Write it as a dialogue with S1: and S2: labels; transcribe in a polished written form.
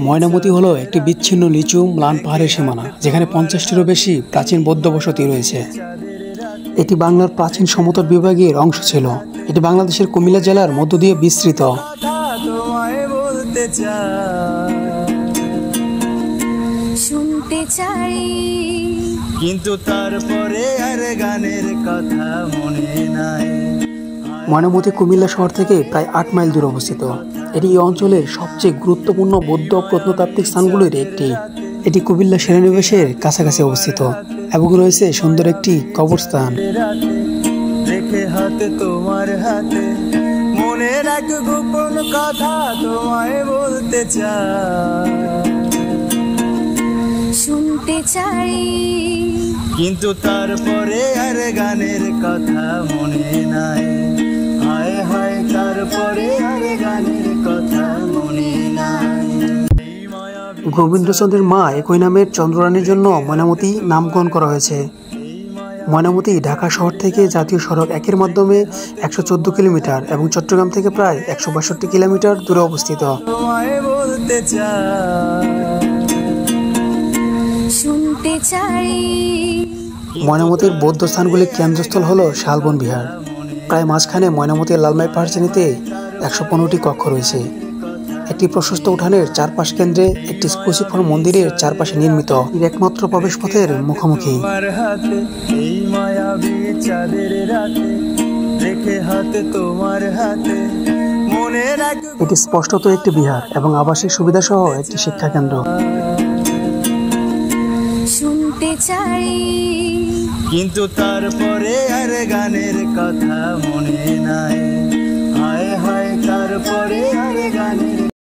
S1: ময়নামতি হলো একটি বিচ্ছিন্ন নিচু ম্লান পাহাড়ের সীমানা, যেখানে 50টিরও বেশি প্রাচীন বৌদ্ধ বসতি রয়েছে। এটি বাংলার প্রাচীন সমতট বিভাগের অংশ ছিল। এটি বাংলাদেশের কুমিল্লা জেলার মধ্য দিয়ে বিস্তৃত।
S2: শুনতে চাই কিন্তু তারপরে আর গানের কথা মনে নাই।
S1: ময়নামতি কুমিল্লা শহর থেকে প্রায় 8 মাইল দূরে অবস্থিত। এটি এই অঞ্চলের সবচেয়ে গুরুত্বপূর্ণ বৌদ্ধ প্রত্নতাত্ত্বিক স্থানগুলির একটি। এটি কুমিল্লা সেনানিবাসের কাছাকাছি অবস্থিত এবং রয়েছে সুন্দর একটি কবরস্থান।
S2: রেখে হাতে তোমার হাতে মনের এক গোপন কথা তোমায় বলতে চাই। শুনতে চাই কিন্তু তারপরে আর গানের কথা মনে নাই। হায় হায় তারপরে আর গানের কথা মনে নাই।
S1: গোবিন্দচন্দ্রের মা একই নামের চন্দ্ররানীর জন্য ময়নামতি নামকরণ করা হয়েছে। ময়নামতি ঢাকা শহর থেকে জাতীয় সড়ক 1-এর মাধ্যমে 114 কিলোমিটার এবং চট্টগ্রাম থেকে প্রায় 162 কিলোমিটার দূরে অবস্থিত।
S2: শুনতে চাই
S1: ময়নামতির বৌদ্ধ স্থানগুলির কেন্দ্রস্থল হল শালবন বিহার। প্রায় মাঝখানে ময়নামতির লালমাই পাহাড়শ্রেণীতে 115টি কক্ষ রয়েছে। একটি প্রশস্ত উঠানের চারপাশ কেন্দ্রে একটি ক্রুসিফর মন্দিরের চারপাশে নির্মিত একমাত্র প্রবেশপথের মুখোমুখি। এটি স্পষ্টত একটি বিহার এবং আবাসিক সুবিধা সহ একটি শিক্ষা কেন্দ্র।
S2: শুনতে চাই কিন্তু তারপরে আর গানের কথা মনে নাই। হায় হায় তারপরে আর গানের